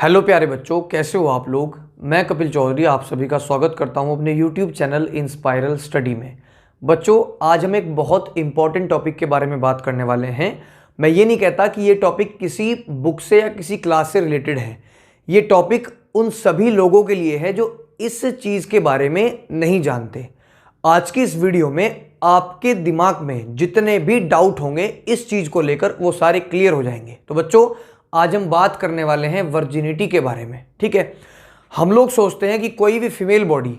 Hello प्यारे बच्चों, कैसे हो आप लोग। मैं कपिल चौधरी आप सभी का स्वागत करता हूं अपने यूट्यूब चैनल इंस्पायरल स्टडी में। बच्चों, आज हम एक बहुत इंपॉर्टेंट टॉपिक के बारे में बात करने वाले हैं। मैं ये नहीं कहता कि ये टॉपिक किसी बुक से या किसी क्लास से रिलेटेड है। ये टॉपिक उन सभी लोगों के लिए है जो इस चीज़ के बारे में नहीं जानते। आज की इस वीडियो में आपके दिमाग में जितने भी डाउट होंगे इस चीज़ को लेकर वो सारे क्लियर हो जाएंगे। तो बच्चों, आज हम बात करने वाले हैं वर्जिनिटी के बारे में। ठीक है, हम लोग सोचते हैं कि कोई भी फीमेल बॉडी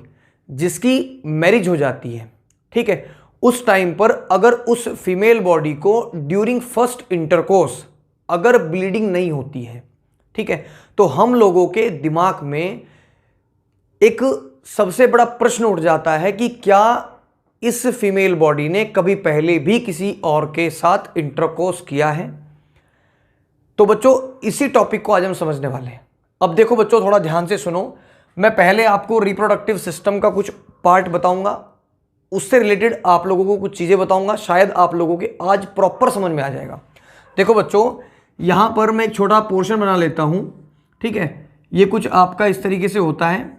जिसकी मैरिज हो जाती है, ठीक है, उस टाइम पर अगर उस फीमेल बॉडी को ड्यूरिंग फर्स्ट इंटरकोर्स अगर ब्लीडिंग नहीं होती है, ठीक है, तो हम लोगों के दिमाग में एक सबसे बड़ा प्रश्न उठ जाता है कि क्या इस फीमेल बॉडी ने कभी पहले भी किसी और के साथ इंटरकोर्स किया है। तो बच्चों, इसी टॉपिक को आज हम समझने वाले हैं। अब देखो बच्चों, थोड़ा ध्यान से सुनो। मैं पहले आपको रिप्रोडक्टिव सिस्टम का कुछ पार्ट बताऊंगा, उससे रिलेटेड आप लोगों को कुछ चीज़ें बताऊंगा, शायद आप लोगों के आज प्रॉपर समझ में आ जाएगा। देखो बच्चों, यहाँ पर मैं एक छोटा पोर्शन बना लेता हूँ। ठीक है, ये कुछ आपका इस तरीके से होता है।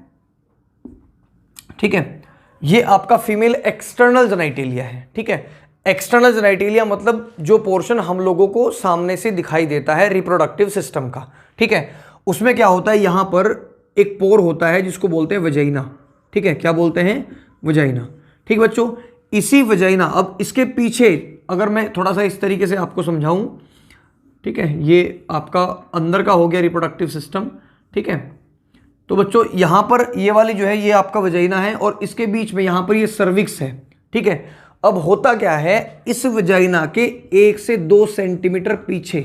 ठीक है, ये आपका फीमेल एक्सटर्नल जेनिटलिया है। ठीक है, एक्सटर्नल जेनिटलिया मतलब जो पोर्शन हम लोगों को सामने से दिखाई देता है रिप्रोडक्टिव सिस्टम का। ठीक है, उसमें क्या होता है, यहाँ पर एक पोर होता है जिसको बोलते हैं वजाइना। ठीक है, क्या बोलते हैं, वजाइना। ठीक बच्चों, इसी वजाइना, अब इसके पीछे अगर मैं थोड़ा सा इस तरीके से आपको समझाऊं, ठीक है, ये आपका अंदर का हो गया रिप्रोडक्टिव सिस्टम। ठीक है, तो बच्चों यहाँ पर ये वाली जो है ये आपका वजाइना है और इसके बीच में यहाँ पर ये सर्विक्स है। ठीक है, अब होता क्या है, इस वजाइना के 1 से 2 सेंटीमीटर पीछे,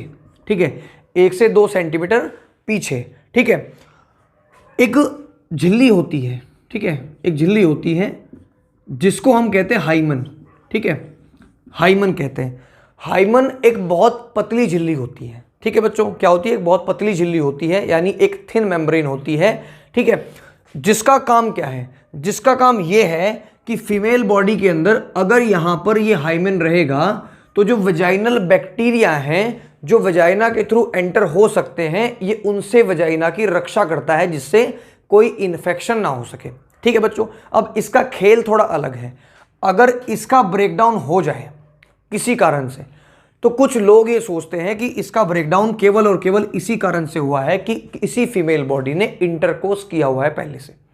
ठीक है, 1 से 2 सेंटीमीटर पीछे, ठीक है, एक झिल्ली होती है। ठीक है, एक झिल्ली होती है जिसको हम कहते हैं हाइमन। ठीक है, हाइमन कहते हैं। हाइमन एक बहुत पतली झिल्ली होती है। ठीक है बच्चों, क्या होती है, एक बहुत पतली झिल्ली होती है, यानी एक थिन मेम्ब्रेन होती है। ठीक है, जिसका काम क्या है, जिसका काम ये है कि फीमेल बॉडी के अंदर अगर यहाँ पर ये हाइमेन रहेगा तो जो वजाइनल बैक्टीरिया हैं जो वजाइना के थ्रू एंटर हो सकते हैं, ये उनसे वजाइना की रक्षा करता है जिससे कोई इन्फेक्शन ना हो सके। ठीक है बच्चों, अब इसका खेल थोड़ा अलग है। अगर इसका ब्रेकडाउन हो जाए किसी कारण से, तो कुछ लोग ये सोचते हैं कि इसका ब्रेकडाउन केवल और केवल इसी कारण से हुआ है कि इसी फीमेल बॉडी ने इंटरकोर्स किया हुआ है पहले से।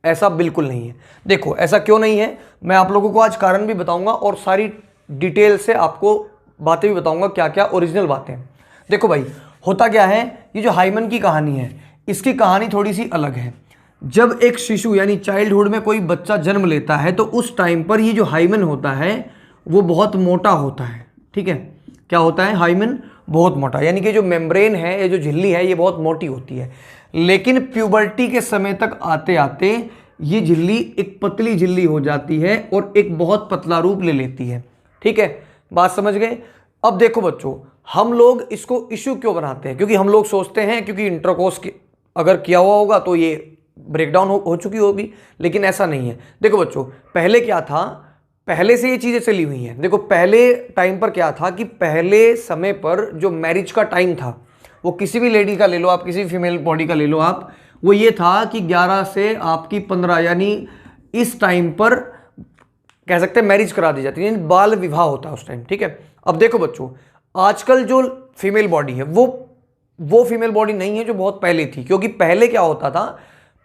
ऐसा बिल्कुल नहीं है। देखो, ऐसा क्यों नहीं है, मैं आप लोगों को आज कारण भी बताऊंगा और सारी डिटेल से आपको बातें भी बताऊंगा, क्या क्या ओरिजिनल बातें हैं। देखो भाई, होता क्या है, ये जो हाइमन की कहानी है, इसकी कहानी थोड़ी सी अलग है। जब एक शिशु यानी चाइल्डहुड में कोई बच्चा जन्म लेता है तो उस टाइम पर ये जो हाइमन होता है वो बहुत मोटा होता है। ठीक है, क्या होता है, हाइमन बहुत मोटा, यानी कि जो मेम्ब्रेन है, ये जो झिल्ली है, ये बहुत मोटी होती है। लेकिन प्यूबर्टी के समय तक आते आते ये झिल्ली एक पतली झिल्ली हो जाती है और एक बहुत पतला रूप ले लेती है। ठीक है, बात समझ गए। अब देखो बच्चों, हम लोग इसको इशू क्यों बनाते हैं, क्योंकि हम लोग सोचते हैं क्योंकि इंटरकोर्स अगर किया हुआ होगा तो ये ब्रेकडाउन हो चुकी होगी, लेकिन ऐसा नहीं है। देखो बच्चों, पहले क्या था, पहले से ये चीज़ें चली हुई हैं। देखो, पहले टाइम पर क्या था कि पहले समय पर जो मैरिज का टाइम था, वो किसी भी लेडी का ले लो आप, किसी भी फीमेल बॉडी का ले लो आप, वो ये था कि 11 से आपकी 15 यानी इस टाइम पर कह सकते हैं मैरिज करा दी जाती है, यानी बाल विवाह होता है उस टाइम। ठीक है, अब देखो बच्चों, आजकल जो फीमेल बॉडी है वो फीमेल बॉडी नहीं है जो बहुत पहले थी। क्योंकि पहले क्या होता था,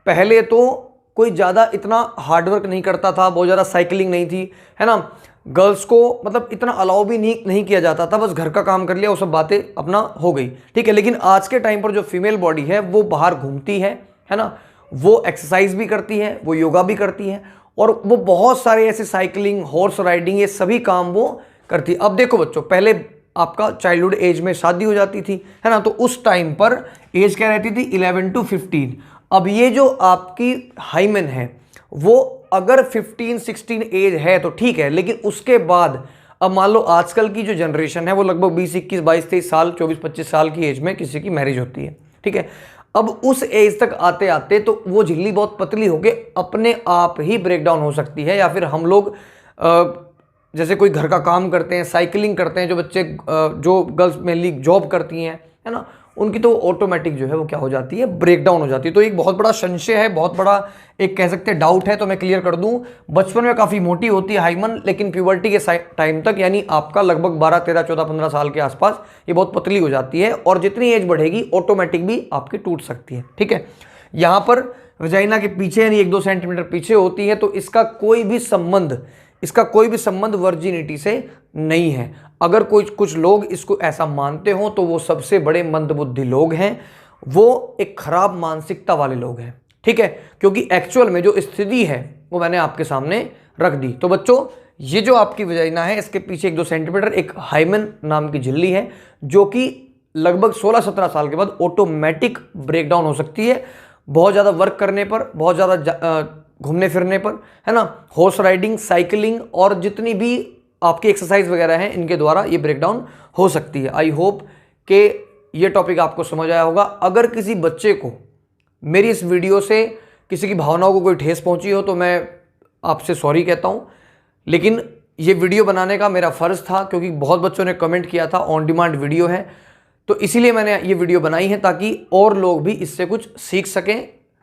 पहले तो कोई ज़्यादा इतना हार्डवर्क नहीं करता था, बहुत ज़्यादा साइकिलिंग नहीं थी, है ना, गर्ल्स को मतलब इतना अलाउ भी नहीं किया जाता था, बस घर का काम कर लिया, वो सब बातें अपना हो गई। ठीक है, लेकिन आज के टाइम पर जो फीमेल बॉडी है वो बाहर घूमती है ना, वो एक्सरसाइज भी करती है, वो योगा भी करती है और वो बहुत सारे ऐसे साइकिलिंग, हॉर्स राइडिंग, ये सभी काम वो करती है। अब देखो बच्चों, पहले आपका चाइल्डहुड एज में शादी हो जाती थी, है ना, तो उस टाइम पर एज क्या रहती थी, 11 to 15। अब ये जो आपकी हाइमेन है वो अगर 15-16 एज है तो ठीक है, लेकिन उसके बाद अब मान लो आजकल की जो जनरेशन है वो लगभग 20, 21, 22, 23 साल, 24, 25 साल की एज में किसी की मैरिज होती है। ठीक है, अब उस एज तक आते आते तो वो झिल्ली बहुत पतली होके अपने आप ही ब्रेकडाउन हो सकती है, या फिर हम लोग जैसे कोई घर का काम करते हैं, साइकिलिंग करते हैं, जो बच्चे जो गर्ल्स मेनली जॉब करती हैं, है ना, उनकी तो ऑटोमेटिक जो है वो क्या हो जाती है, ब्रेक डाउन हो जाती है। तो एक बहुत बड़ा संशय है, बहुत बड़ा एक कह सकते हैं डाउट है, तो मैं क्लियर कर दूं। बचपन में काफ़ी मोटी होती है हाइमन, लेकिन प्यूबर्टी के टाइम तक यानी आपका लगभग 12, 13, 14, 15 साल के आसपास ये बहुत पतली हो जाती है, और जितनी एज बढ़ेगी ऑटोमेटिक भी आपकी टूट सकती है। ठीक है, यहाँ पर वजाइना के पीछे यानी 1-2 सेंटीमीटर पीछे होती है, तो इसका कोई भी संबंध वर्जिनिटी से नहीं है। अगर कुछ लोग इसको ऐसा मानते हो तो वो सबसे बड़े मंदबुद्धि लोग हैं, वो एक खराब मानसिकता वाले लोग हैं। ठीक है, क्योंकि एक्चुअल में जो स्थिति है वो मैंने आपके सामने रख दी। तो बच्चों, ये जो आपकी वजाइना है इसके पीछे 1-2 सेंटीमीटर एक हाइमन नाम की झिल्ली है, जो कि लगभग 16-17 साल के बाद ऑटोमेटिक ब्रेकडाउन हो सकती है, बहुत ज़्यादा वर्क करने पर, बहुत ज़्यादा घूमने फिरने पर, है ना, हॉर्स राइडिंग, साइकिलिंग और जितनी भी आपकी एक्सरसाइज वगैरह हैं इनके द्वारा ये ब्रेकडाउन हो सकती है। आई होप कि ये टॉपिक आपको समझ आया होगा। अगर किसी बच्चे को मेरी इस वीडियो से किसी की भावनाओं को कोई ठेस पहुंची हो तो मैं आपसे सॉरी कहता हूं, लेकिन ये वीडियो बनाने का मेरा फ़र्ज़ था, क्योंकि बहुत बच्चों ने कमेंट किया था ऑन डिमांड वीडियो है, तो इसीलिए मैंने ये वीडियो बनाई है ताकि और लोग भी इससे कुछ सीख सकें,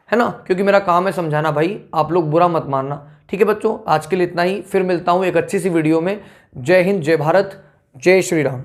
है ना, क्योंकि मेरा काम है समझाना भाई, आप लोग बुरा मत मानना। ठीक है बच्चों, आज के लिए इतना ही, फिर मिलता हूँ एक अच्छी सी वीडियो में। जय हिंद, जय भारत, जय श्री राम।